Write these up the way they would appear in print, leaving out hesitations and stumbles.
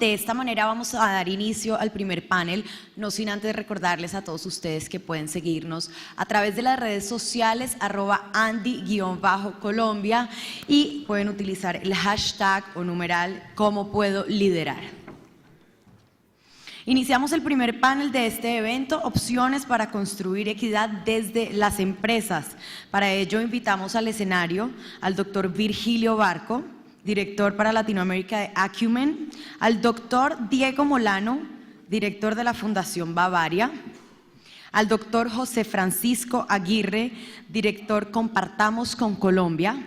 de esta manera vamos a dar inicio al primer panel, no sin antes recordarles a todos ustedes que pueden seguirnos a través de las redes sociales @Andy_Colombia y pueden utilizar el hashtag o numeral ¿Cómo puedo liderar? Iniciamos el primer panel de este evento, opciones para construir equidad desde las empresas. Para ello invitamos al escenario al doctor Virgilio Barco, director para Latinoamérica de Acumen, al doctor Diego Molano, director de la Fundación Bavaria, al doctor José Francisco Aguirre, director Compartamos con Colombia,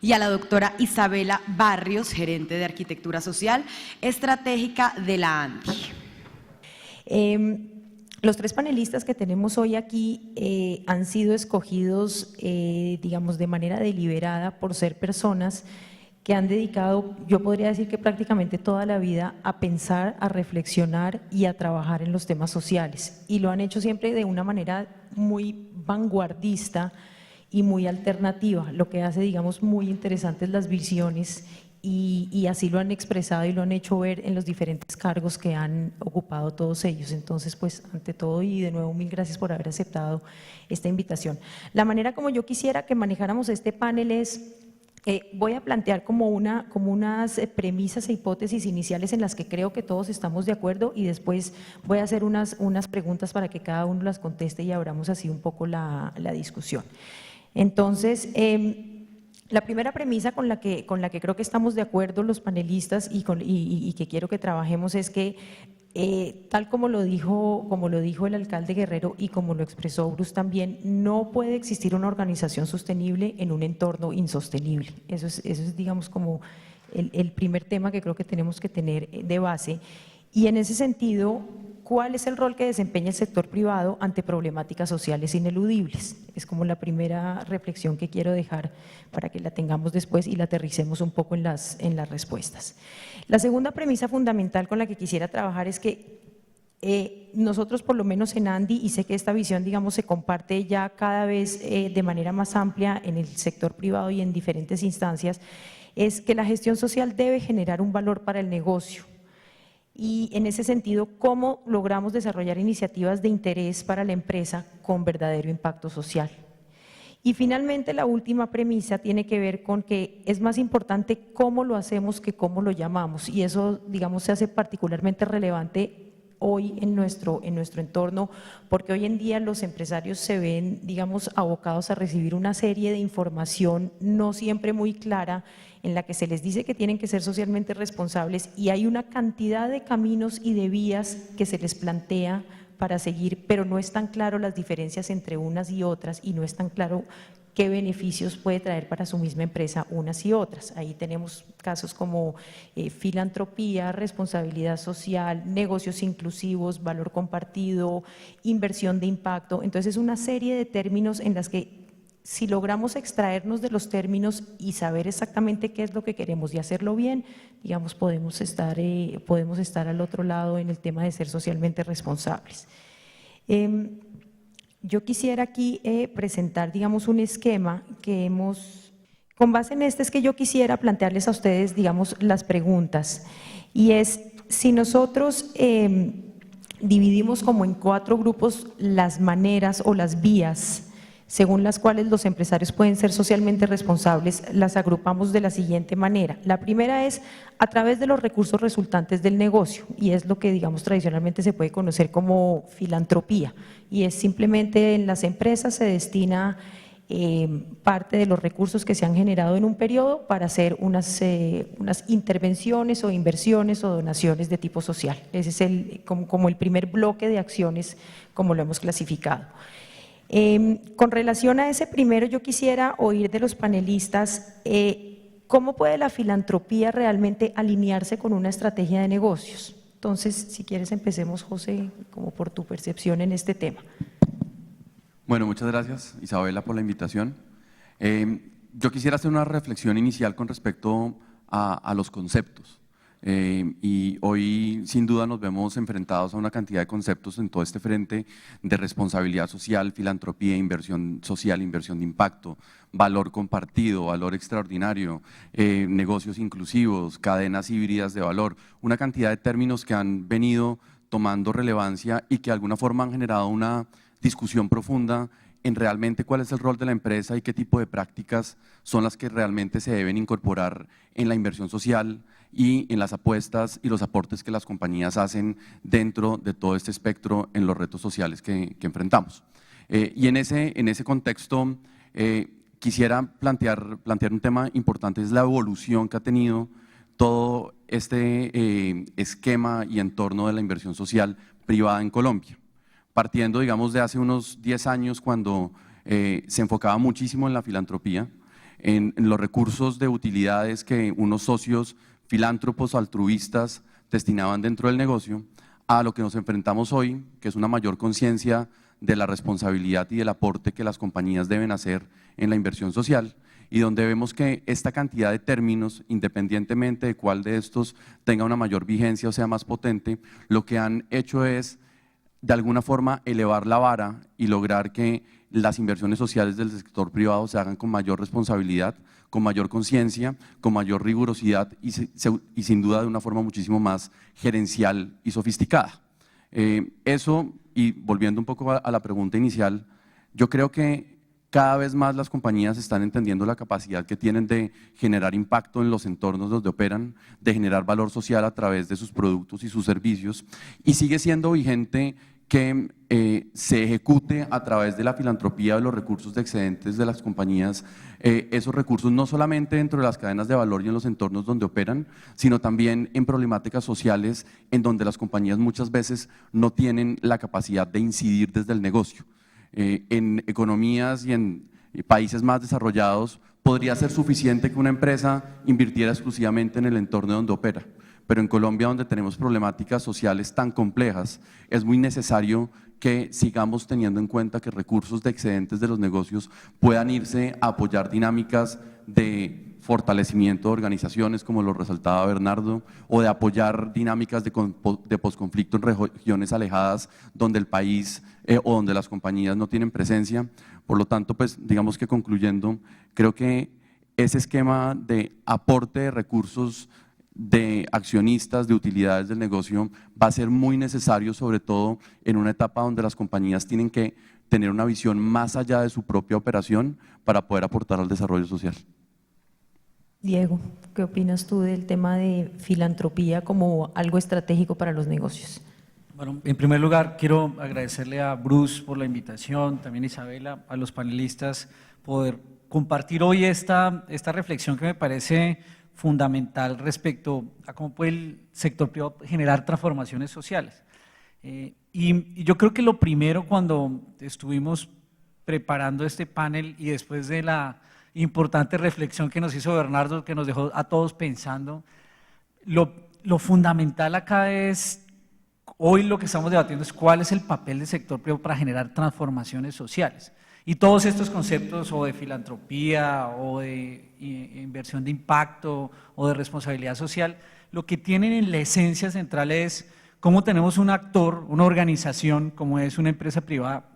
y a la doctora Isabela Barrios, gerente de Arquitectura Social Estratégica de la ANDI. Los tres panelistas que tenemos hoy aquí han sido escogidos, digamos, de manera deliberada por ser personas que han dedicado, yo podría decir que prácticamente toda la vida, a pensar, a reflexionar y a trabajar en los temas sociales. Y lo han hecho siempre de una manera muy vanguardista y muy alternativa, lo que hace, digamos, muy interesantes las visiones y así lo han expresado y lo han hecho ver en los diferentes cargos que han ocupado todos ellos. Entonces, pues, ante todo y de nuevo, mil gracias por haber aceptado esta invitación. La manera como yo quisiera que manejáramos este panel es, voy a plantear como unas premisas e hipótesis iniciales en las que creo que todos estamos de acuerdo y después voy a hacer unas preguntas para que cada uno las conteste y abramos así un poco la discusión. Entonces, la primera premisa con la que creo que estamos de acuerdo los panelistas y que quiero que trabajemos es que, tal como lo dijo el alcalde Guerrero y como lo expresó Bruce también, no puede existir una organización sostenible en un entorno insostenible. Eso es digamos, como el primer tema que creo que tenemos que tener de base. Y en ese sentido, ¿cuál es el rol que desempeña el sector privado ante problemáticas sociales ineludibles? Es como la primera reflexión que quiero dejar para que la tengamos después y la aterricemos un poco en las respuestas. La segunda premisa fundamental con la que quisiera trabajar es que nosotros, por lo menos en Andy, y sé que esta visión, digamos, se comparte ya cada vez de manera más amplia en el sector privado y en diferentes instancias, es que la gestión social debe generar un valor para el negocio. Y en ese sentido, ¿cómo logramos desarrollar iniciativas de interés para la empresa con verdadero impacto social? Y finalmente, la última premisa tiene que ver con que es más importante cómo lo hacemos que cómo lo llamamos, y eso, digamos, se hace particularmente relevante hoy en nuestro entorno, porque hoy en día los empresarios se ven, digamos, abocados a recibir una serie de información no siempre muy clara, en la que se les dice que tienen que ser socialmente responsables y hay una cantidad de caminos y de vías que se les plantea para seguir, pero no es tan claro las diferencias entre unas y otras y no es tan claro qué beneficios puede traer para su misma empresa unas y otras. Ahí tenemos casos como filantropía, responsabilidad social, negocios inclusivos, valor compartido, inversión de impacto. Entonces es una serie de términos en las que si logramos extraernos de los términos y saber exactamente qué es lo que queremos y hacerlo bien, digamos, podemos estar al otro lado en el tema de ser socialmente responsables. Yo quisiera aquí presentar, digamos, un esquema que con base en este es que yo quisiera plantearles a ustedes, digamos, las preguntas. Y es, si nosotros dividimos como en 4 grupos las maneras o las vías según las cuales los empresarios pueden ser socialmente responsables, las agrupamos de la siguiente manera. La primera es a través de los recursos resultantes del negocio y es lo que, digamos, tradicionalmente se puede conocer como filantropía y es simplemente en las empresas se destina parte de los recursos que se han generado en un periodo para hacer unas intervenciones o inversiones o donaciones de tipo social. Ese es como el primer bloque de acciones como lo hemos clasificado. Con relación a ese primero, yo quisiera oír de los panelistas cómo puede la filantropía realmente alinearse con una estrategia de negocios. Entonces, si quieres empecemos, José, como por tu percepción en este tema. Bueno, muchas gracias, Isabela, por la invitación. Yo quisiera hacer una reflexión inicial con respecto a los conceptos. Y hoy sin duda nos vemos enfrentados a una cantidad de conceptos en todo este frente de responsabilidad social, filantropía, inversión social, inversión de impacto, valor compartido, valor extraordinario, negocios inclusivos, cadenas híbridas de valor, una cantidad de términos que han venido tomando relevancia y que de alguna forma han generado una discusión profunda en realmente cuál es el rol de la empresa y qué tipo de prácticas son las que realmente se deben incorporar en la inversión social y en las apuestas y los aportes que las compañías hacen dentro de todo este espectro en los retos sociales que enfrentamos. Y en ese contexto quisiera plantear un tema importante, es la evolución que ha tenido todo este esquema y entorno de la inversión social privada en Colombia. Partiendo, digamos, de hace unos 10 años cuando se enfocaba muchísimo en la filantropía, en los recursos de utilidades que unos socios filántropos altruistas destinaban dentro del negocio, a lo que nos enfrentamos hoy, que es una mayor conciencia de la responsabilidad y del aporte que las compañías deben hacer en la inversión social, y donde vemos que esta cantidad de términos, independientemente de cuál de estos tenga una mayor vigencia o sea más potente, lo que han hecho es de alguna forma elevar la vara y lograr que las inversiones sociales del sector privado se hagan con mayor responsabilidad, con mayor conciencia, con mayor rigurosidad y sin duda de una forma muchísimo más gerencial y sofisticada. Eso, y volviendo un poco a la pregunta inicial, yo creo que cada vez más las compañías están entendiendo la capacidad que tienen de generar impacto en los entornos donde operan, de generar valor social a través de sus productos y sus servicios, y sigue siendo vigente que se ejecute a través de la filantropía de los recursos de excedentes de las compañías, esos recursos no solamente dentro de las cadenas de valor y en los entornos donde operan, sino también en problemáticas sociales en donde las compañías muchas veces no tienen la capacidad de incidir desde el negocio. En economías y en países más desarrollados podría ser suficiente que una empresa invirtiera exclusivamente en el entorno donde opera. Pero en Colombia, donde tenemos problemáticas sociales tan complejas, es muy necesario que sigamos teniendo en cuenta que recursos de excedentes de los negocios puedan irse a apoyar dinámicas de fortalecimiento de organizaciones, como lo resaltaba Bernardo, o de apoyar dinámicas de posconflicto en regiones alejadas donde el país o donde las compañías no tienen presencia. Por lo tanto, pues digamos que concluyendo, creo que ese esquema de aporte de recursos de accionistas, de utilidades del negocio, va a ser muy necesario, sobre todo en una etapa donde las compañías tienen que tener una visión más allá de su propia operación para poder aportar al desarrollo social. Diego, ¿qué opinas tú del tema de filantropía como algo estratégico para los negocios? Bueno, en primer lugar quiero agradecerle a Bruce por la invitación, también a Isabela, a los panelistas, poder compartir hoy esta reflexión que me parece fundamental respecto a cómo puede el sector privado generar transformaciones sociales. Y yo creo que lo primero, cuando estuvimos preparando este panel y después de la importante reflexión que nos hizo Bernardo, que nos dejó a todos pensando, lo fundamental acá es, hoy lo que estamos debatiendo es cuál es el papel del sector privado para generar transformaciones sociales. Y todos estos conceptos o de filantropía o de inversión de impacto o de responsabilidad social, lo que tienen en la esencia central es cómo tenemos un actor, una organización como es una empresa privada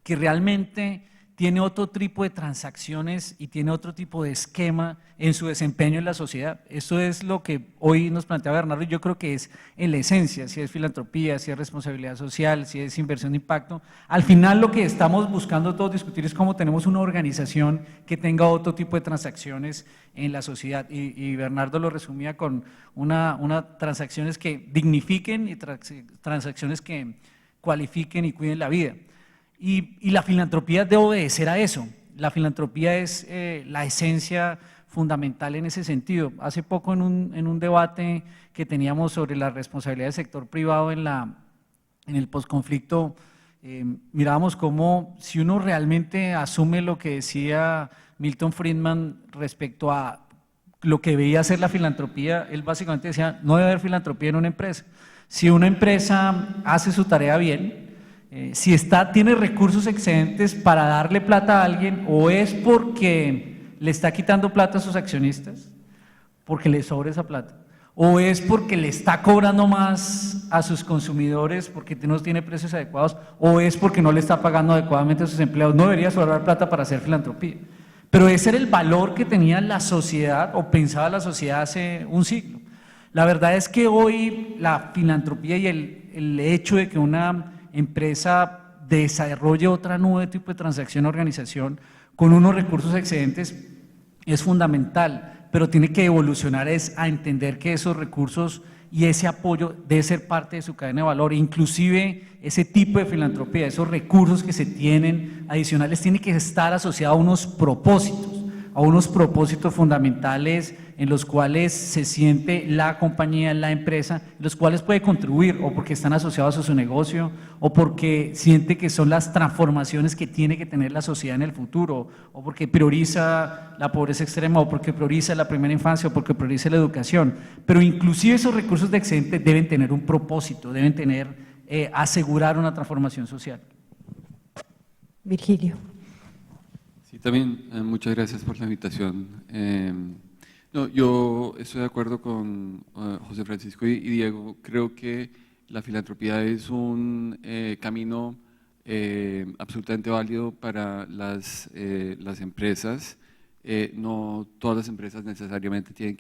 que realmente tiene otro tipo de transacciones y tiene otro tipo de esquema en su desempeño en la sociedad. Esto es lo que hoy nos plantea Bernardo y yo creo que es en la esencia, si es filantropía, si es responsabilidad social, si es inversión de impacto. Al final lo que estamos buscando todos discutir es cómo tenemos una organización que tenga otro tipo de transacciones en la sociedad y Bernardo lo resumía con una transacciones que dignifiquen y transacciones que cualifiquen y cuiden la vida. Y la filantropía debe obedecer a eso. La filantropía es la esencia fundamental en ese sentido. Hace poco en un debate que teníamos sobre la responsabilidad del sector privado en el posconflicto, mirábamos cómo si uno realmente asume lo que decía Milton Friedman respecto a lo que veía ser la filantropía, él básicamente decía, no debe haber filantropía en una empresa. Si una empresa hace su tarea bien, si tiene recursos excedentes para darle plata a alguien, o es porque le está quitando plata a sus accionistas, porque le sobra esa plata, ¿O es porque le está cobrando más a sus consumidores porque no tiene precios adecuados? ¿O es porque no le está pagando adecuadamente a sus empleados? No debería sobrar plata para hacer filantropía. Pero ese era el valor que tenía la sociedad o pensaba la sociedad hace un siglo. La verdad es que hoy la filantropía y el hecho de que una empresa desarrolle otra nuevo tipo de transacción o organización con unos recursos excedentes es fundamental, pero tiene que evolucionar a entender que esos recursos y ese apoyo debe ser parte de su cadena de valor, inclusive ese tipo de filantropía, esos recursos que se tienen adicionales tienen que estar asociados a unos propósitos fundamentales en los cuales se siente la compañía, la empresa, en los cuales puede contribuir o porque están asociados a su negocio o porque siente que son las transformaciones que tiene que tener la sociedad en el futuro o porque prioriza la pobreza extrema o porque prioriza la primera infancia o porque prioriza la educación. Pero inclusive esos recursos de excedente deben tener un propósito, deben asegurar una transformación social. Virgilio. Sí, también muchas gracias por la invitación. No, yo estoy de acuerdo con José Francisco y Diego. Creo que la filantropía es un camino absolutamente válido para las empresas. No todas las empresas necesariamente tienen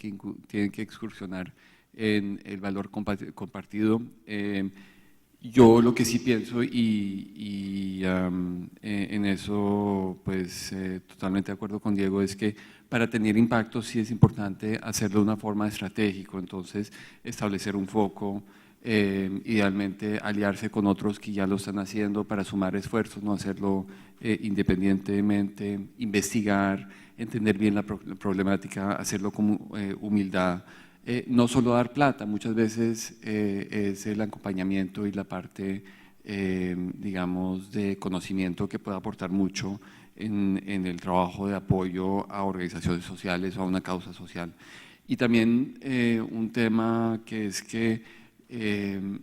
que excursionar en el valor compartido. Yo lo que sí pienso en eso pues totalmente de acuerdo con Diego es que para tener impacto sí es importante hacerlo de una forma estratégica, entonces establecer un foco, idealmente aliarse con otros que ya lo están haciendo para sumar esfuerzos, no hacerlo independientemente, investigar, entender bien la problemática, hacerlo con humildad. No solo dar plata, muchas veces es el acompañamiento y la parte, digamos, de conocimiento que puede aportar mucho en el trabajo de apoyo a organizaciones sociales o a una causa social. Y también un tema que es que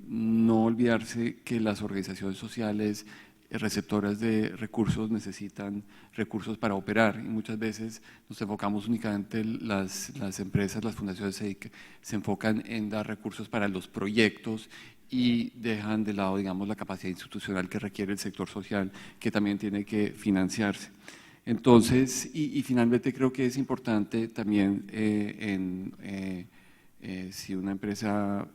no olvidarse que las organizaciones sociales receptoras de recursos necesitan recursos para operar y muchas veces nos enfocamos únicamente, las empresas, las fundaciones se enfocan en dar recursos para los proyectos y dejan de lado, digamos, la capacidad institucional que requiere el sector social, que también tiene que financiarse. Entonces, y finalmente creo que es importante también si una empresa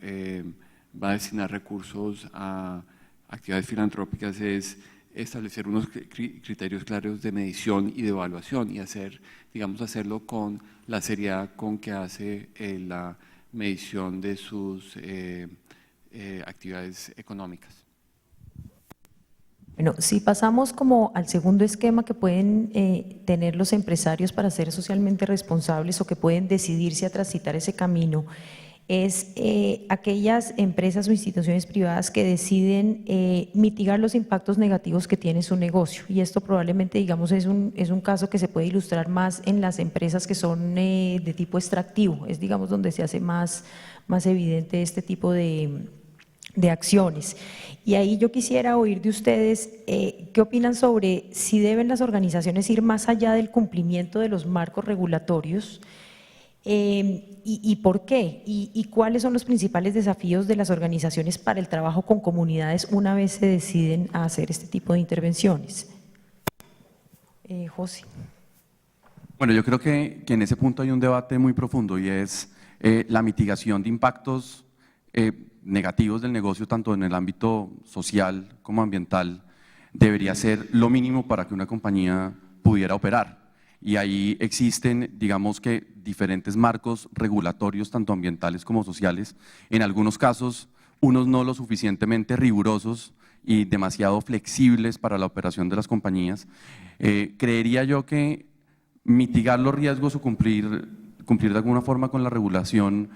va a destinar recursos a actividades filantrópicas es establecer unos criterios claros de medición y de evaluación y hacerlo con la seriedad con que hace la medición de sus actividades económicas. Bueno, si pasamos como al segundo esquema que pueden tener los empresarios para ser socialmente responsables o que pueden decidirse a transitar ese camino, es aquellas empresas o instituciones privadas que deciden mitigar los impactos negativos que tiene su negocio. Y esto probablemente, digamos, es un caso que se puede ilustrar más en las empresas que son de tipo extractivo, es, digamos, donde se hace más evidente este tipo de acciones. Y ahí yo quisiera oír de ustedes qué opinan sobre si deben las organizaciones ir más allá del cumplimiento de los marcos regulatorios. ¿Y por qué? ¿Y cuáles son los principales desafíos de las organizaciones para el trabajo con comunidades una vez se deciden a hacer este tipo de intervenciones? José. Bueno, yo creo que en ese punto hay un debate muy profundo y es la mitigación de impactos negativos del negocio, tanto en el ámbito social como ambiental, debería ser lo mínimo para que una compañía pudiera operar. Y ahí existen, digamos que, diferentes marcos regulatorios, tanto ambientales como sociales. En algunos casos, unos no lo suficientemente rigurosos y demasiado flexibles para la operación de las compañías. Creería yo que mitigar los riesgos o cumplir de alguna forma con la regulación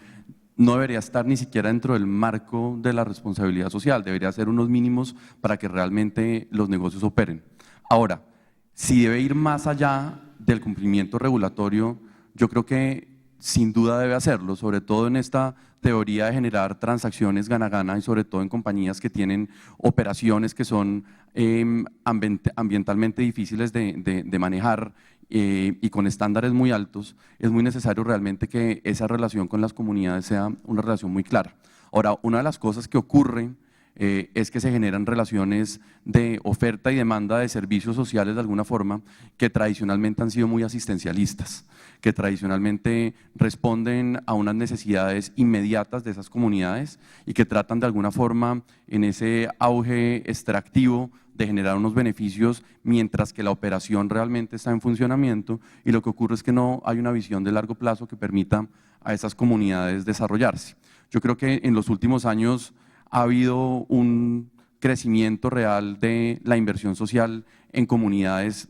no debería estar ni siquiera dentro del marco de la responsabilidad social, debería ser unos mínimos para que realmente los negocios operen. Ahora, si debe ir más allá del cumplimiento regulatorio, yo creo que sin duda debe hacerlo, sobre todo en esta teoría de generar transacciones gana-gana y sobre todo en compañías que tienen operaciones que son ambientalmente difíciles de manejar y con estándares muy altos, es muy necesario realmente que esa relación con las comunidades sea una relación muy clara. Ahora, una de las cosas que ocurren es que se generan relaciones de oferta y demanda de servicios sociales de alguna forma que tradicionalmente han sido muy asistencialistas, que tradicionalmente responden a unas necesidades inmediatas de esas comunidades y que tratan de alguna forma en ese auge extractivo de generar unos beneficios mientras que la operación realmente está en funcionamiento, y lo que ocurre es que no hay una visión de largo plazo que permita a esas comunidades desarrollarse. Yo creo que en los últimos años ha habido un crecimiento real de la inversión social en comunidades,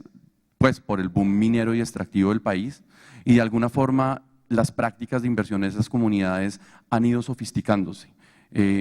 pues por el boom minero y extractivo del país, y de alguna forma las prácticas de inversión en esas comunidades han ido sofisticándose.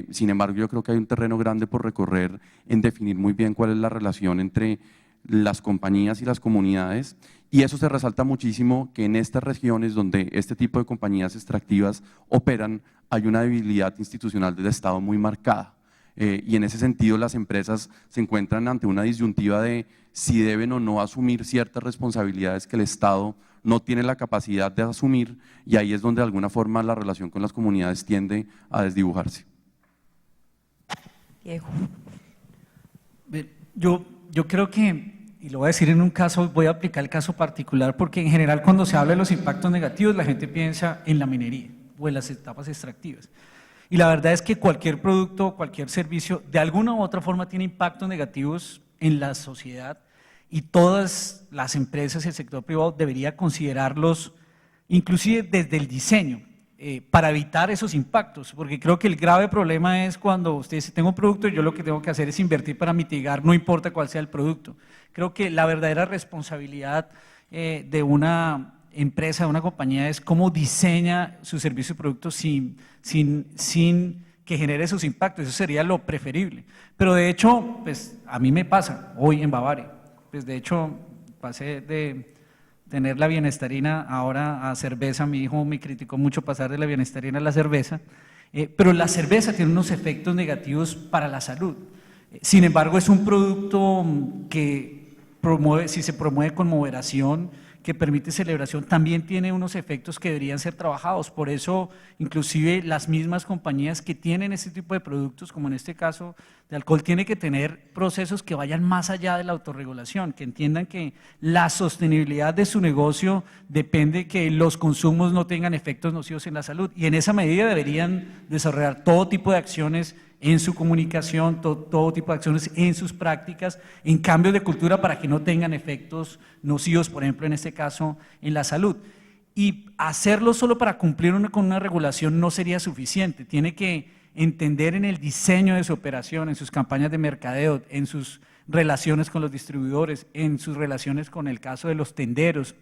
Sin embargo, yo creo que hay un terreno grande por recorrer en definir muy bien cuál es la relación entre las compañías y las comunidades, y eso se resalta muchísimo que en estas regiones donde este tipo de compañías extractivas operan hay una debilidad institucional del Estado muy marcada, y en ese sentido las empresas se encuentran ante una disyuntiva de si deben o no asumir ciertas responsabilidades que el Estado no tiene la capacidad de asumir, y ahí es donde de alguna forma la relación con las comunidades tiende a desdibujarse. Diego. Yo creo que, y lo voy a decir en un caso, voy a aplicar el caso particular, porque en general cuando se habla de los impactos negativos la gente piensa en la minería o en las etapas extractivas. Y la verdad es que cualquier producto, cualquier servicio, de alguna u otra forma tiene impactos negativos en la sociedad, y todas las empresas y el sector privado debería considerarlos, inclusive desde el diseño, para evitar esos impactos, porque creo que el grave problema es cuando usted dice, tengo un producto y yo lo que tengo que hacer es invertir para mitigar, no importa cuál sea el producto. Creo que la verdadera responsabilidad de una empresa, de una compañía, es cómo diseña su servicio y producto sin que genere esos impactos. Eso sería lo preferible. Pero de hecho, pues a mí me pasa hoy en Bavaria. Pues de hecho, pasé de tener la bienestarina ahora a cerveza. Mi hijo me criticó mucho pasar de la bienestarina a la cerveza, pero la cerveza tiene unos efectos negativos para la salud. Sin embargo, es un producto que promueve, si se promueve con moderación, que permite celebración, también tiene unos efectos que deberían ser trabajados. Por eso, inclusive las mismas compañías que tienen este tipo de productos, como en este caso de alcohol, tienen que tener procesos que vayan más allá de la autorregulación, que entiendan que la sostenibilidad de su negocio depende que los consumos no tengan efectos nocivos en la salud, y en esa medida deberían desarrollar todo tipo de acciones en su comunicación, todo tipo de acciones en sus prácticas, en cambios de cultura para que no tengan efectos nocivos, por ejemplo, en este caso, en la salud. Y hacerlo solo para cumplir con una regulación no sería suficiente. Tiene que entender en el diseño de su operación, en sus campañas de mercadeo, en sus relaciones con los distribuidores, en sus relaciones con el caso de los tenderos,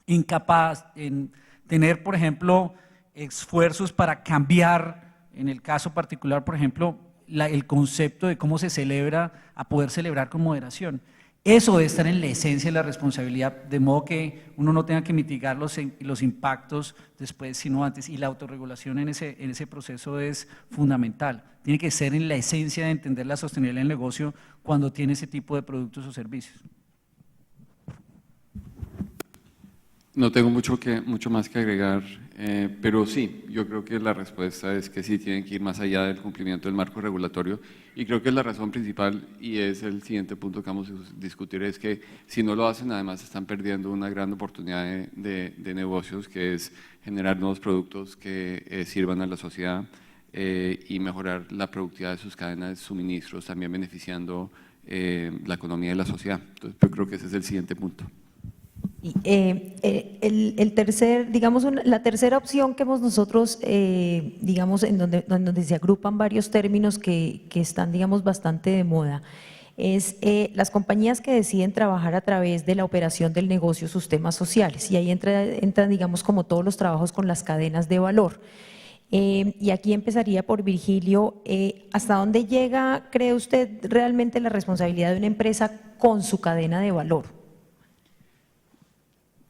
en tener, por ejemplo, esfuerzos para cambiar, en el caso particular, por ejemplo, el concepto de cómo se celebra, a poder celebrar con moderación. Eso debe estar en la esencia de la responsabilidad, de modo que uno no tenga que mitigar los impactos después, sino antes, y la autorregulación en ese proceso es fundamental. Tiene que ser en la esencia de entender la sostenibilidad del negocio cuando tiene ese tipo de productos o servicios. No tengo mucho más que agregar, pero sí, yo creo que la respuesta es que sí tienen que ir más allá del cumplimiento del marco regulatorio, y creo que es la razón principal, y es el siguiente punto que vamos a discutir, es que si no lo hacen, además están perdiendo una gran oportunidad de negocios, que es generar nuevos productos que sirvan a la sociedad y mejorar la productividad de sus cadenas de suministros, también beneficiando la economía de la sociedad. Entonces, yo creo que ese es el siguiente punto. Y, la tercera opción que hemos nosotros, digamos, en donde se agrupan varios términos que están, digamos, bastante de moda, es las compañías que deciden trabajar a través de la operación del negocio sus temas sociales, y ahí entran, digamos, como todos los trabajos con las cadenas de valor. Y aquí empezaría por Virgilio. ¿Hasta dónde llega, cree usted, realmente la responsabilidad de una empresa con su cadena de valor?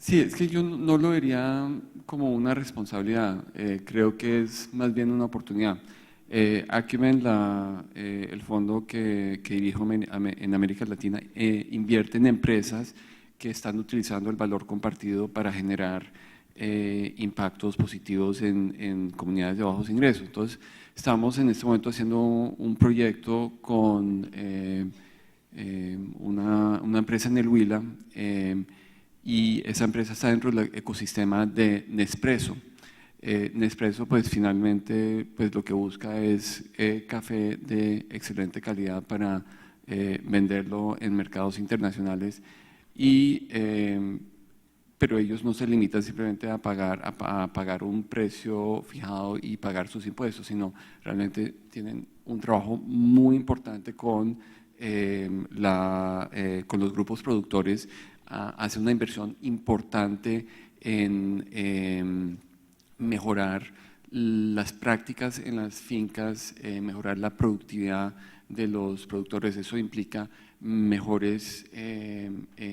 Sí, es que yo no lo vería como una responsabilidad, creo que es más bien una oportunidad. Acumen, el fondo que dirijo en América Latina, invierte en empresas que están utilizando el valor compartido para generar impactos positivos en comunidades de bajos ingresos. Entonces, estamos en este momento haciendo un proyecto con una empresa en el Huila, y esa empresa está dentro del ecosistema de Nespresso. Nespresso, pues finalmente, pues lo que busca es café de excelente calidad para venderlo en mercados internacionales, pero ellos no se limitan simplemente a pagar un precio fijado y pagar sus impuestos, sino realmente tienen un trabajo muy importante con los grupos productores. Hace una inversión importante en mejorar las prácticas en las fincas, mejorar la productividad de los productores. Eso implica mejores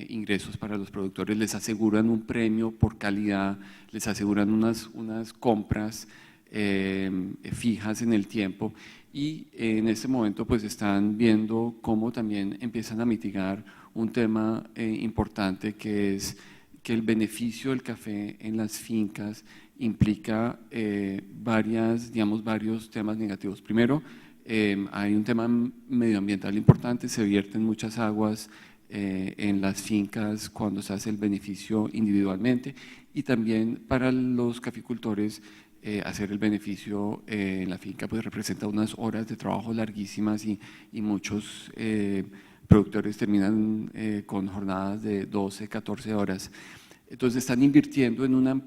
ingresos para los productores, les aseguran un premio por calidad, les aseguran unas compras fijas en el tiempo, y en este momento pues están viendo cómo también empiezan a mitigar un tema importante, que es que el beneficio del café en las fincas implica varios temas negativos. Primero, hay un tema medioambiental importante, se vierten muchas aguas en las fincas cuando se hace el beneficio individualmente, y también para los caficultores hacer el beneficio en la finca pues representa unas horas de trabajo larguísimas, y muchos productores terminan con jornadas de 12, 14 horas. Entonces están invirtiendo en una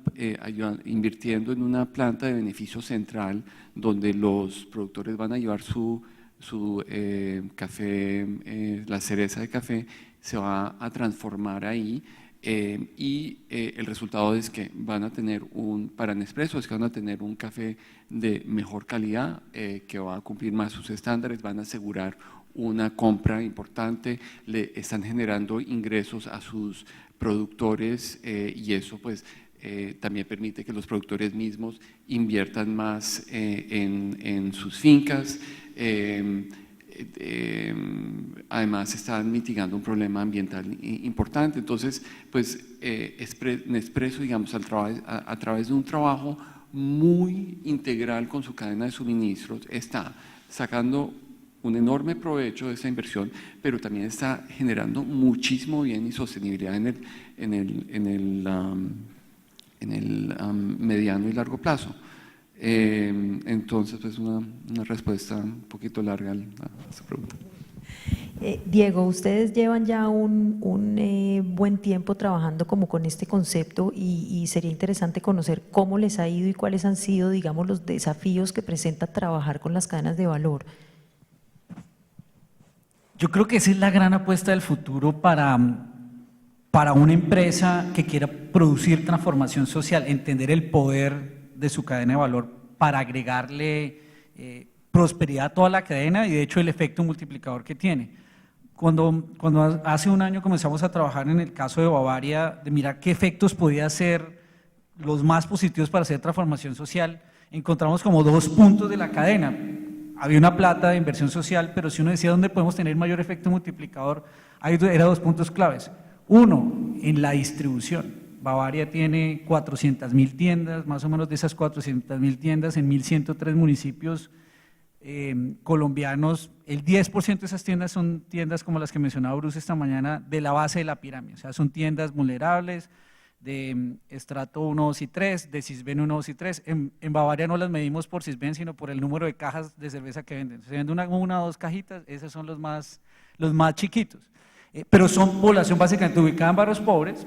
planta de beneficio central donde los productores van a llevar su café, la cereza de café se va a transformar ahí, y el resultado es que van a tener para Nespresso es que van a tener un café de mejor calidad, que va a cumplir más sus estándares, van a asegurar una compra importante, le están generando ingresos a sus productores, y eso pues también permite que los productores mismos inviertan más en sus fincas. Además están mitigando un problema ambiental importante. Entonces pues Nespresso, digamos, a través de un trabajo muy integral con su cadena de suministros, está sacando un enorme provecho de esa inversión, pero también está generando muchísimo bien y sostenibilidad en el mediano y largo plazo. Entonces, pues una respuesta un poquito larga a esta pregunta. Diego, ustedes llevan ya un buen tiempo trabajando como con este concepto, y sería interesante conocer cómo les ha ido y cuáles han sido, digamos, los desafíos que presenta trabajar con las cadenas de valor. Yo creo que esa es la gran apuesta del futuro para una empresa que quiera producir transformación social, entender el poder de su cadena de valor para agregarle prosperidad a toda la cadena, y de hecho el efecto multiplicador que tiene. Cuando hace un año comenzamos a trabajar en el caso de Bavaria, de mirar qué efectos podía ser los más positivos para hacer transformación social, encontramos como 2 puntos de la cadena. Había una plata de inversión social, pero si uno decía dónde podemos tener mayor efecto multiplicador, eran 2 puntos claves. Uno, en la distribución. Bavaria tiene 400.000 tiendas, más o menos de esas 400.000 tiendas en 1.103 municipios colombianos. El 10% de esas tiendas son tiendas como las que mencionaba Bruce esta mañana, de la base de la pirámide, o sea, son tiendas vulnerables, de estrato 1, 2 y 3, de Sisbén 1, 2 y 3. En Bavaria no las medimos por Sisbén, sino por el número de cajas de cerveza que venden. Se vende una o 2 cajitas, esos son los más chiquitos. Pero son población básicamente ubicada en barrios pobres,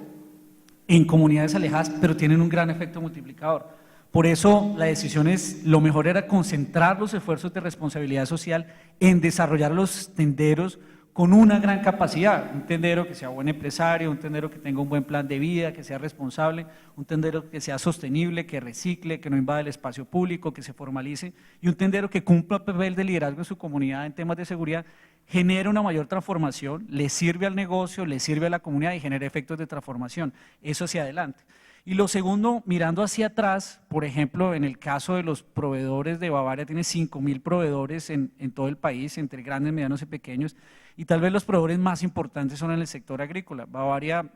en comunidades alejadas, pero tienen un gran efecto multiplicador. Por eso la decisión lo mejor era concentrar los esfuerzos de responsabilidad social en desarrollar los tenderos con una gran capacidad, un tendero que sea buen empresario, un tendero que tenga un buen plan de vida, que sea responsable, un tendero que sea sostenible, que recicle, que no invada el espacio público, que se formalice, y un tendero que cumpla el papel de liderazgo en su comunidad en temas de seguridad, genera una mayor transformación, le sirve al negocio, le sirve a la comunidad y genera efectos de transformación. Eso hacia adelante. Y lo segundo, mirando hacia atrás, por ejemplo, en el caso de los proveedores de Bavaria, tiene 5.000 proveedores en todo el país, entre grandes, medianos y pequeños, y tal vez los proveedores más importantes son en el sector agrícola. Bavaria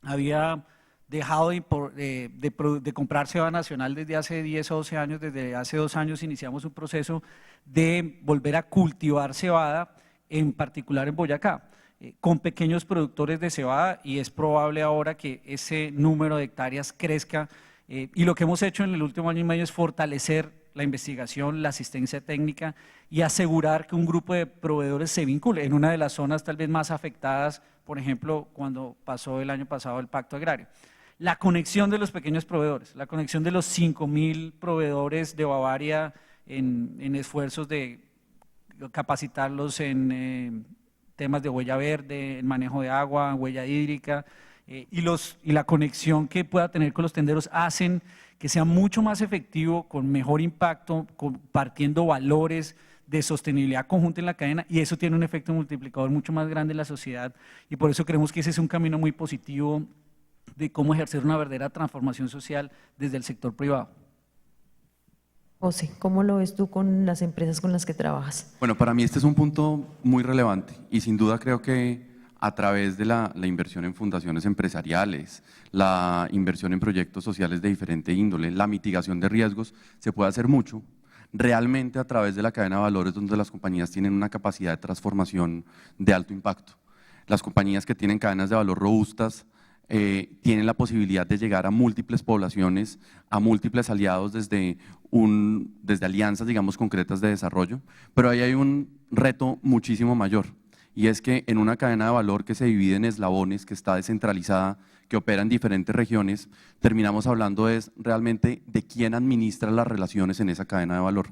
había dejado de comprar cebada nacional desde hace 10 o 12 años. Desde hace 2 años iniciamos un proceso de volver a cultivar cebada, en particular en Boyacá, con pequeños productores de cebada, y es probable ahora que ese número de hectáreas crezca. Y lo que hemos hecho en el último año y medio es fortalecer la investigación, la asistencia técnica y asegurar que un grupo de proveedores se vincule en una de las zonas tal vez más afectadas, por ejemplo, cuando pasó el año pasado el Pacto Agrario. La conexión de los pequeños proveedores, la conexión de los 5.000 proveedores de Bavaria en esfuerzos de capacitarlos en temas de huella verde, en manejo de agua, huella hídrica, y la conexión que pueda tener con los tenderos hacen que sea mucho más efectivo, con mejor impacto, compartiendo valores de sostenibilidad conjunta en la cadena, y eso tiene un efecto multiplicador mucho más grande en la sociedad, y por eso creemos que ese es un camino muy positivo de cómo ejercer una verdadera transformación social desde el sector privado. José, ¿cómo lo ves tú con las empresas con las que trabajas? Bueno, para mí este es un punto muy relevante y sin duda creo que a través de la inversión en fundaciones empresariales, la inversión en proyectos sociales de diferente índole, la mitigación de riesgos, se puede hacer mucho realmente a través de la cadena de valores, donde las compañías tienen una capacidad de transformación de alto impacto. Las compañías que tienen cadenas de valor robustas tienen la posibilidad de llegar a múltiples poblaciones, a múltiples aliados desde alianzas, digamos, concretas de desarrollo, pero ahí hay un reto muchísimo mayor, y es que en una cadena de valor que se divide en eslabones, que está descentralizada, que opera en diferentes regiones, terminamos hablando realmente de quién administra las relaciones en esa cadena de valor.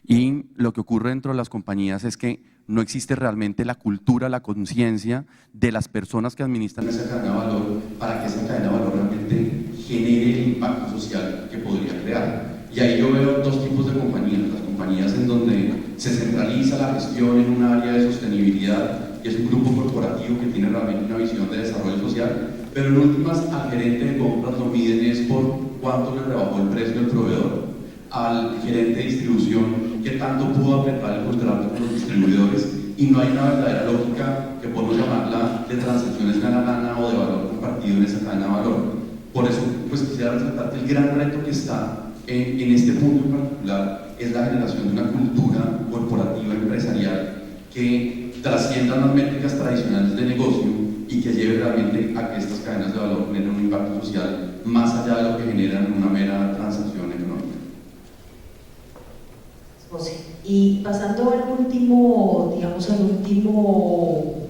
Y lo que ocurre dentro de las compañías es que no existe realmente la cultura, la conciencia de las personas que administran esa cadena de valor para que esa cadena de valor realmente genere el impacto social que podría crear. Y ahí yo veo dos tipos de compañías: las compañías en donde se centraliza la gestión en un área de sostenibilidad y es un grupo corporativo que tiene realmente una visión de desarrollo social, pero en últimas al gerente de compras lo miden es por cuánto le rebajó el precio del proveedor, al gerente de distribución qué tanto pudo apretar el contrato con los distribuidores, y no hay una verdadera lógica que podemos llamarla de transacciones gana-gana o de valor compartido en esa cadena de valor. Por eso pues quisiera resaltar que el gran reto que está en este punto en particular es la generación de una cultura corporativa empresarial que trascienda las métricas tradicionales de negocio y que lleve realmente a que estas cadenas de valor generen un impacto social más allá de lo que generan una mera transacción económica. José, y pasando al último, digamos, al último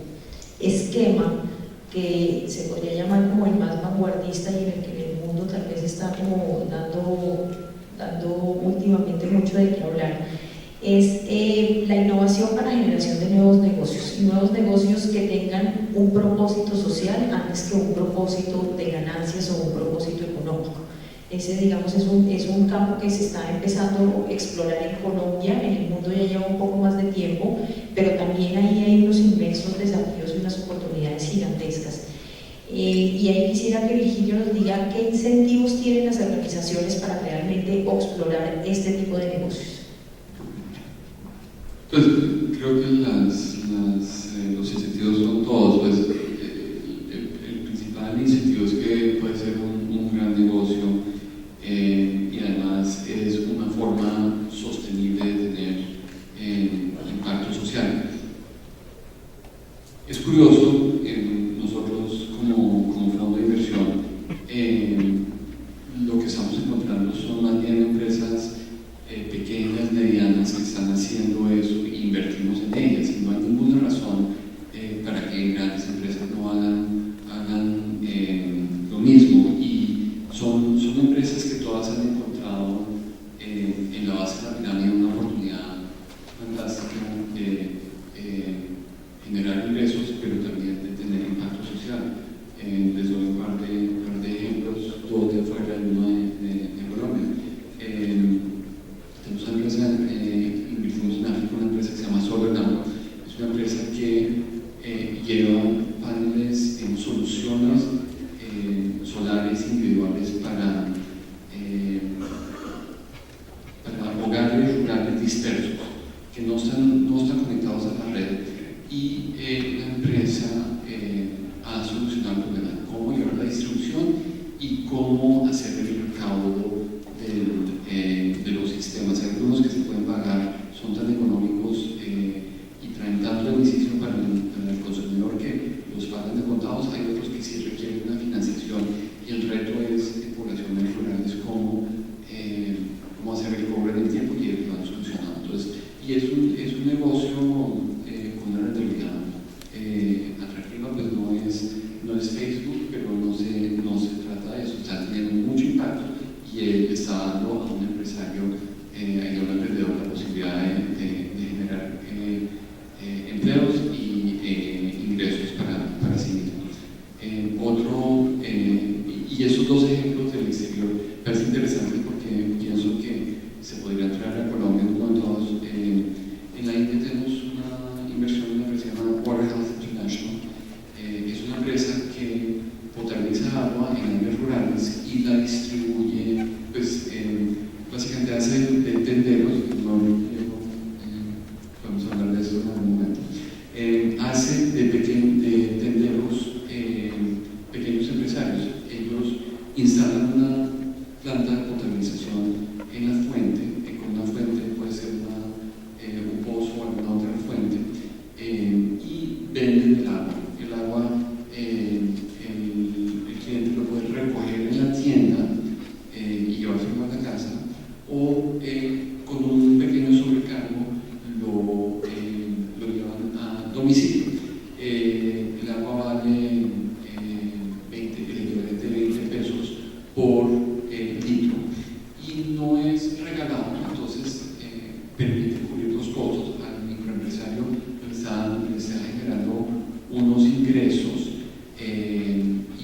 esquema que se podría llamar como el más vanguardista y en el que el mundo tal vez está como dando últimamente mucho de qué hablar, es la innovación para generación de nuevos negocios, y nuevos negocios que tengan un propósito social antes que un propósito de ganancias o un propósito económico. Ese, digamos, es un campo que se está empezando a explorar en Colombia. En el mundo ya lleva un poco más de tiempo, pero también ahí hay unos inmensos desafíos y unas oportunidades gigantescas. Y ahí quisiera que Virgilio nos diga qué incentivos tienen las organizaciones para realmente explorar este tipo de negocios. Pues creo que los incentivos son todos. Pues, el principal incentivo es que puede ser un gran negocio, y además es una forma sostenible de tener impacto social. Es curioso, nosotros como fondo de inversión, lo que estamos encontrando son más bien empresas pequeñas, medianas, que están haciendo eso e invertimos en ellas, y no hay ninguna razón para que grandes empresas no hagan lo mismo, y son empresas que todas han encontrado en la base de la pirámide una oportunidad fantástica de generar ingresos, pero también de tener impacto social. Les doy un par de ejemplos, dos de afuera y uno de Colombia. Tenemos amigos, invertimos en África una empresa que se llama SolarNow. Es una empresa que lleva paneles en soluciones solares individuales para hogares rurales dispersos que no están conectados a la red, y la empresa ha solucionado el problema. ¿Cómo llevar la distribución y cómo hacer el recaudo de los sistemas. Hay algunos que se pueden pagar, son tan económicos y traen tanto beneficio para el consumidor que los pagan de contados. Hay otros que sí requieren una financiación y el reto es en poblaciones rurales cómo hacer el cobro en el tiempo y ellos lo han solucionado. Entonces, y es un negocio con una rentabilidad atractiva, pues no es Facebook, pero no se trata de eso, está teniendo mucho impacto y él está dando a un empresario y a un emprendedor la posibilidad de generar empleos y ingresos para sí mismo. Y esos dos ejemplos del exterior parece interesante porque pienso que se podría traer a Colombia en un momento dado. En la India tenemos una inversión en una empresa llamada Waterhouse International. Es una empresa que potabiliza agua en áreas rurales y la distribuye, pues básicamente hace de tenderos, podemos hablar de eso en algún momento, hace de tenderos pequeños empresarios. Ellos instalan una planta de potabilización en la fuente, con una fuente puede ser un pozo o alguna otra fuente, y venden el agua. El agua el cliente lo puede recoger en la tienda y llevárselo a la casa, o con un pequeño sobrecargo lo llevan a domicilio. El agua vale el equivalente de 20 pesos por litro y no es regalado, entonces permite cubrir los costos al microempresario, le está generando unos ingresos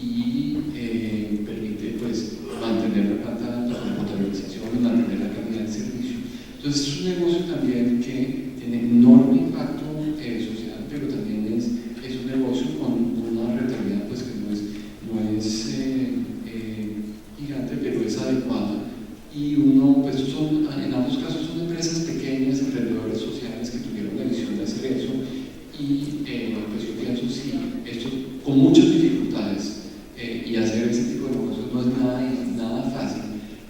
y permite pues mantener la planta de potabilización y mantener la calidad del servicio. Entonces es un negocio también que tiene enorme impacto social, pero también es un negocio con una rentabilidad pues que no es gigante, pero es adecuada. Y pues en ambos casos son empresas pequeñas, emprendedores sociales que tuvieron la visión de hacer eso. Y pues yo pienso, sí, esto con muchas dificultades y hacer ese tipo de negocios no es nada fácil,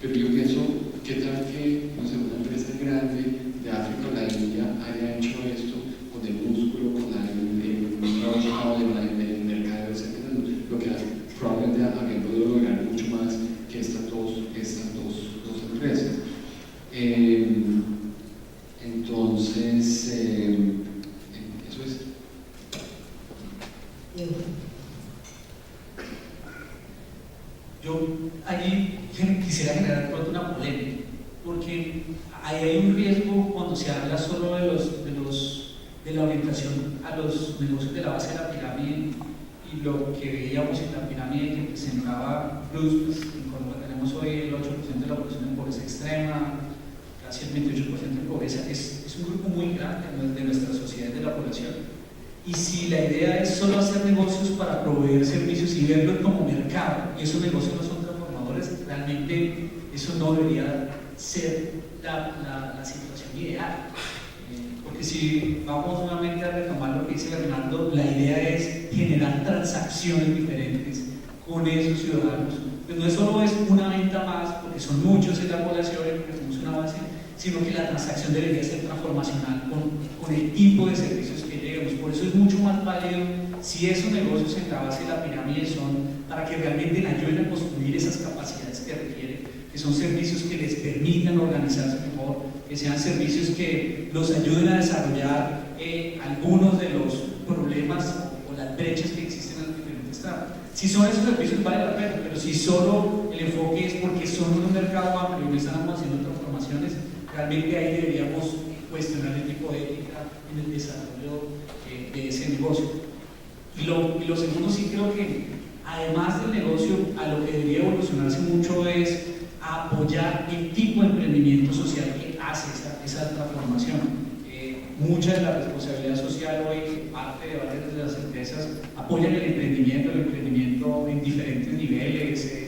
pero yo pienso, ¿qué tal que no sé, una empresa grande de África o la India haya hecho esto con el músculo, con el know-how del mercado, etcétera? Lo que probablemente habrían podido lograr mucho más que estas dos empresas. Entonces, eso es. Yo allí quisiera generar pronto una polémica, porque ahí hay un riesgo cuando se habla solo de la orientación a los negocios de la base de la pirámide y lo que veíamos en la pirámide que presentaba Bruce. Pues, en Colombia tenemos hoy el 8% de la población en pobreza extrema, casi el 28% en pobreza. Es un grupo muy grande de nuestra sociedad, de la población. Y si la idea es solo hacer negocios para proveer servicios y verlos como mercado, y esos negocios no son transformadores, realmente eso no debería ser la situación ideal. Porque si vamos nuevamente a retomar lo que dice Bernardo, la idea es generar transacciones diferentes con esos ciudadanos. Pues no solo es una venta más, porque son muchos en la población y porque somos una base, sino que la transacción debería ser transformacional con el tipo de servicios que lleguemos. Por eso es mucho más válido si esos negocios en la base de la pirámide son para que realmente le ayuden a construir esas capacidades que requieren, que son servicios que les permitan organizarse mejor, que sean servicios que los ayuden a desarrollar algunos de los problemas o las brechas que existen en los diferentes estados. Si son esos servicios vale la pena, pero si solo el enfoque es porque son un mercado amplio y no estamos haciendo transformaciones, realmente ahí deberíamos cuestionar el tipo de ética en el desarrollo de ese negocio. Y lo segundo, sí creo que además del negocio, a lo que debería evolucionarse mucho es apoyar el tipo de emprendimiento social que hace esa transformación. Mucha de la responsabilidad social hoy, parte de varias de las empresas, apoyan el emprendimiento en diferentes niveles,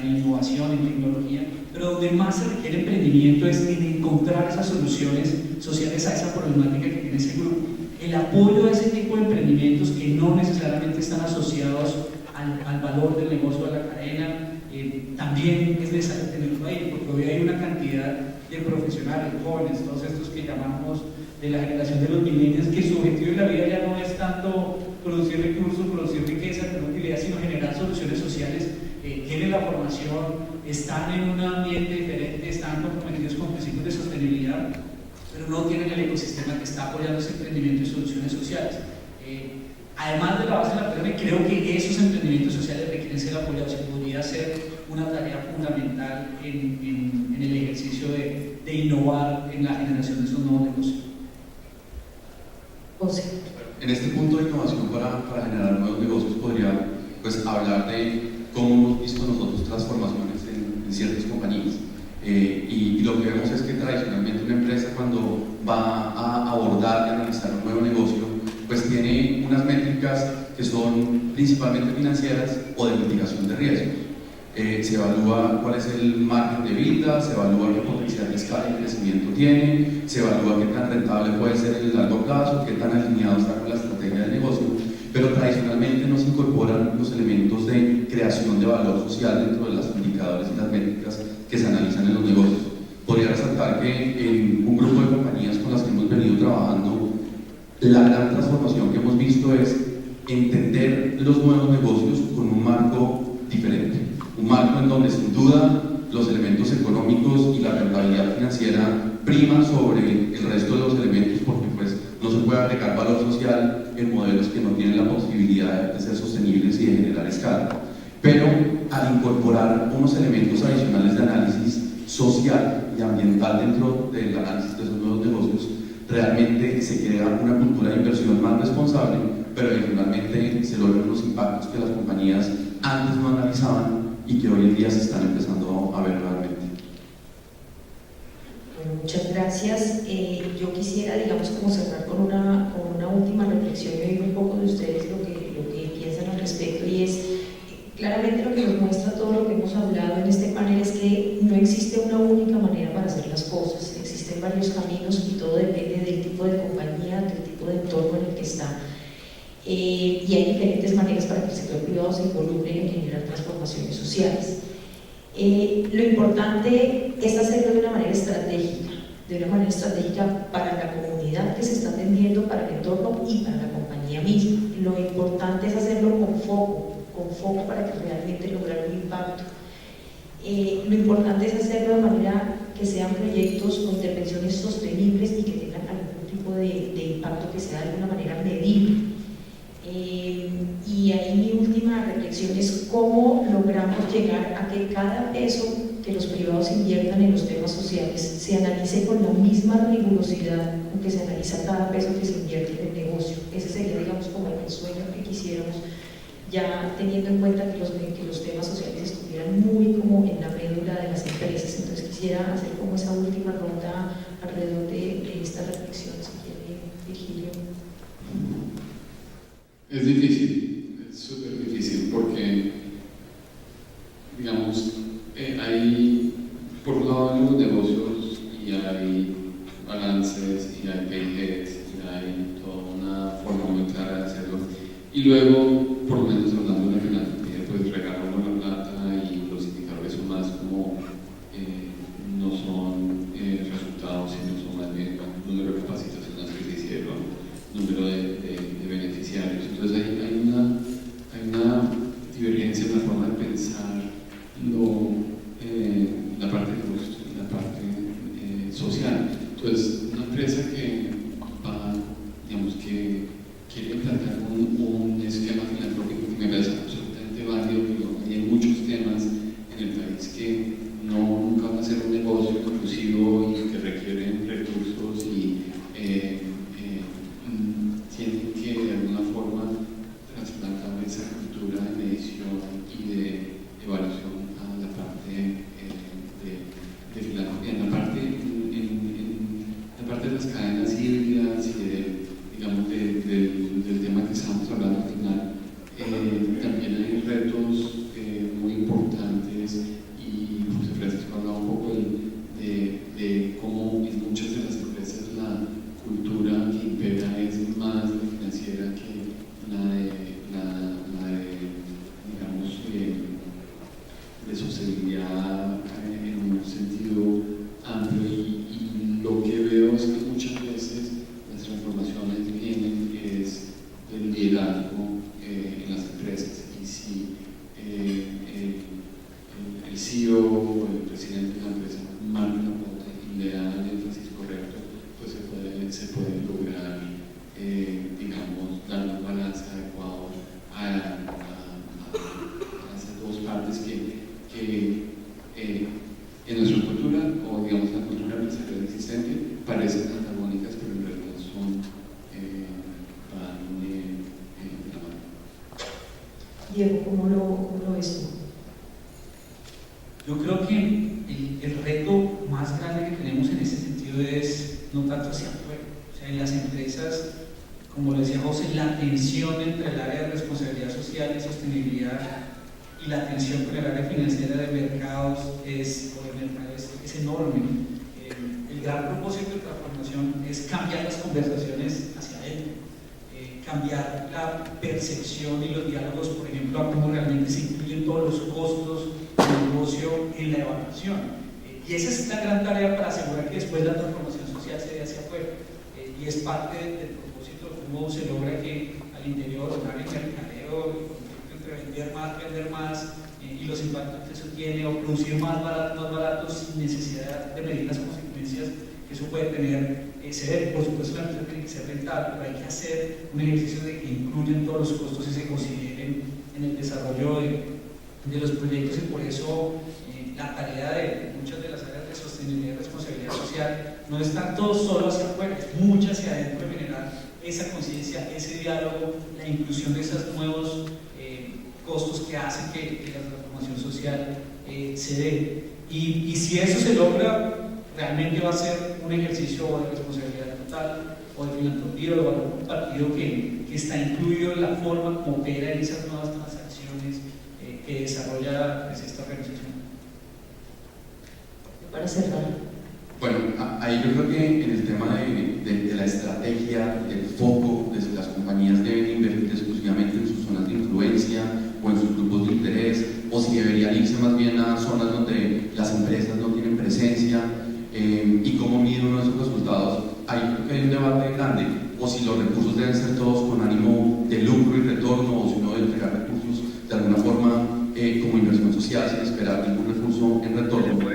en innovación, en tecnología, pero donde más se requiere emprendimiento es en encontrar esas soluciones sociales a esa problemática que tiene ese grupo. El apoyo a ese tipo de emprendimientos que no necesariamente están asociados al valor del negocio de la cadena. También es necesario tenerlo ahí, porque hoy hay una cantidad de profesionales, jóvenes, todos estos que llamamos de la generación de los millennials, que su objetivo en la vida ya no es tanto producir recursos, producir riqueza, tener utilidad, sino generar soluciones sociales. Tienen la formación, están en un ambiente diferente, están comprometidos con principios de sostenibilidad, pero no tienen el ecosistema que está apoyando ese emprendimiento y soluciones sociales. Además de la base de la pirámide, creo que esos emprendimientos sociales requieren ser apoyados y podría ser una tarea fundamental en el ejercicio de innovar en la generación de esos nuevos negocios. José. En este punto de innovación para generar nuevos negocios podría pues, hablar de cómo hemos visto nosotros transformaciones en ciertas compañías. Y lo que vemos es que tradicionalmente una empresa cuando va a abordar y analizar un nuevo negocio, pues tiene unas métricas que son principalmente financieras o de mitigación de riesgos. Se evalúa cuál es el margen de vida, se evalúa qué potencial de escala y crecimiento tiene, se evalúa qué tan rentable puede ser en el largo plazo, qué tan alineado está con la estrategia del negocio, pero tradicionalmente no se incorporan los elementos de creación de valor social dentro de los indicadores y las métricas que se analizan en los negocios. Podría resaltar que en un grupo de compañías con las que hemos venido trabajando, la gran transformación que hemos visto es entender los nuevos negocios con un marco diferente. Un marco en donde sin duda los elementos económicos y la rentabilidad financiera priman sobre el resto de los elementos, porque pues no se puede agregar valor social en modelos que no tienen la posibilidad de ser sostenibles y de generar escala. Pero al incorporar unos elementos adicionales de análisis social y ambiental dentro del análisis de esos nuevos negocios, realmente se crea una cultura de inversión más responsable, pero adicionalmente se logran los impactos que las compañías antes no analizaban y que hoy en día se están empezando a ver realmente. Bueno, muchas gracias. Yo quisiera, digamos, como cerrar con una última reflexión y oír un poco de ustedes lo que piensan al respecto, y es claramente lo que nos muestra todo lo que hemos hablado en este panel es que no existe una única manera para hacer las cosas, existen varios caminos y todo depende del tipo de compañía, del tipo de entorno en el que está. Y hay diferentes maneras para que el sector privado se involucre en generar transformaciones sociales. Lo importante es hacerlo de una manera estratégica para la comunidad que se está atendiendo, para el entorno y para la compañía misma. Lo importante es hacerlo con foco para que realmente lograr un impacto. Lo importante es hacerlo de manera que sean proyectos o intervenciones sostenibles y que tengan algún tipo de impacto que sea de alguna manera medible. Y ahí mi última reflexión es cómo logramos llegar a que cada peso que los privados inviertan en los temas sociales se analice con la misma rigurosidad con que se analiza cada peso que se invierte en el negocio. Ese sería, digamos, como el sueño que quisiéramos, ya teniendo en cuenta que los temas sociales estuvieran muy como en la médula de las empresas. Entonces quisiera hacer como esa última ronda alrededor de esta reflexión, si quiere Virgilio. Es difícil, es súper difícil porque, digamos, hay, por un lado, los negocios y hay balances y hay payheads y hay toda una forma muy clara de hacerlo. Y luego, por lo menos hablando de la filantropía, pues regalamos la plata y los indicadores son más como, no son resultados, sino son más bien número de capacitaciones que se hicieron, número de beneficiarios. Entonces hay una divergencia en la forma de pensar la parte justa y la parte social. Entonces, una empresa que va, digamos, que quiere implantar un esquema filantrópico que me parece absolutamente válido, y hay muchos temas en el país que nunca van a ser un negocio inclusivo y que requieren recursos y tienen que de alguna forma trasplantar esa cultura de medición y de evaluación a la parte de filantropía, en la parte de las cadenas híbridas y digamos del tema que estamos hablando al final. También hay retos muy importantes y José Francisco hablaba un poco de cómo en muchas de las empresas la cultura que impera es más la financiera que la de sentido es no tanto hacia afuera. O sea, en las empresas, como lo decía José, la tensión entre el área de responsabilidad social y sostenibilidad y la tensión con el área financiera de mercados es enorme. El gran propósito de transformación es cambiar las conversaciones hacia adentro, cambiar la percepción y los diálogos, por ejemplo, a cómo realmente se incluyen todos los costos del negocio en la evaluación. Y esa es la gran tarea para asegurar que después la transformación social se dé hacia afuera. Y es parte del propósito de cómo se logra que al interior, un área de mercadeo, entre vender más, y los impactos que eso tiene, o producir más barato sin necesidad de medir las consecuencias que eso puede tener, se debe. Por supuesto, la empresa tiene que ser rentable, pero hay que hacer un ejercicio de que incluyan todos los costos y se consideren en el desarrollo de los proyectos, y por eso la tarea de muchas de las áreas de sostenibilidad y responsabilidad social no es tanto solo hacia afuera, es mucho hacia adentro, de generar esa conciencia, ese diálogo, la inclusión de esos nuevos costos que hacen que la transformación social se dé. Y si eso se logra, realmente va a ser un ejercicio de responsabilidad total o de filantropía o de valor compartido que está incluido en la forma como opera en esas nuevas transacciones que desarrolla pues, esta organización. Para cerrar. Bueno, ahí yo creo que en el tema de la estrategia, del foco, de las compañías deben invertir exclusivamente en sus zonas de influencia o en sus grupos de interés, o si deberían irse más bien a zonas donde las empresas no tienen presencia, y cómo mide uno de esos resultados. Ahí creo que hay un debate grande, o si los recursos deben ser todos con ánimo de lucro y retorno, o si uno debe entregar recursos de alguna forma como inversión social sin esperar ningún recurso en retorno.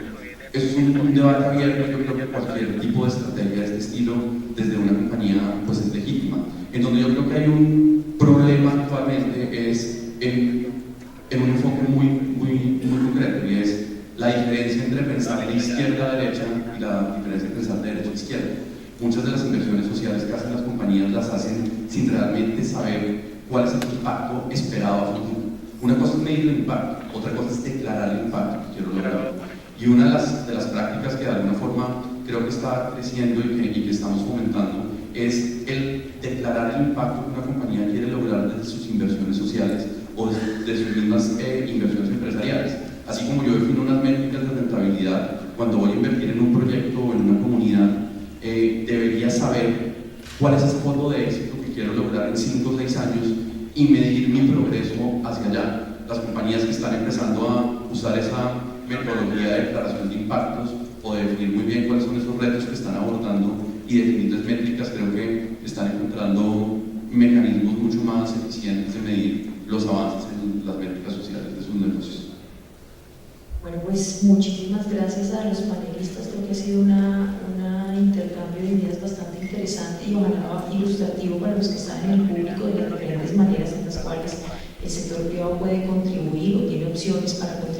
Eso es un debate abierto. Yo creo que cualquier tipo de estrategia de este estilo desde una compañía pues es legítima. En donde yo creo que hay un problema actualmente es en un enfoque muy concreto, y es la diferencia entre pensar de izquierda a derecha y la diferencia entre pensar de derecha a izquierda. Muchas de las inversiones sociales que hacen las compañías las hacen sin realmente saber cuál es el impacto esperado a futuro. Una cosa es medir el impacto, otra cosa es declarar el impacto que quiero lograr. Y una de las prácticas que de alguna forma creo que está creciendo y que estamos fomentando es el declarar el impacto que una compañía quiere lograr desde sus inversiones sociales o de sus mismas inversiones empresariales. Así como yo defino unas métricas de rentabilidad, cuando voy a invertir en un proyecto o en una comunidad, debería saber cuál es esa foto de éxito que quiero lograr en 5 o 6 años y medir mi progreso hacia allá. Las compañías que están empezando a usar esa metodología de declaración de impactos o de definir muy bien cuáles son esos retos que están abordando y definirles métricas, creo que están encontrando mecanismos mucho más eficientes de medir los avances en las métricas sociales de sus negocios. Bueno, pues muchísimas gracias a los panelistas. Creo que ha sido un intercambio de ideas bastante interesante y ojalá ilustrativo para los que están en el público de las diferentes maneras en las cuales el sector privado puede contribuir o tiene opciones para contribuir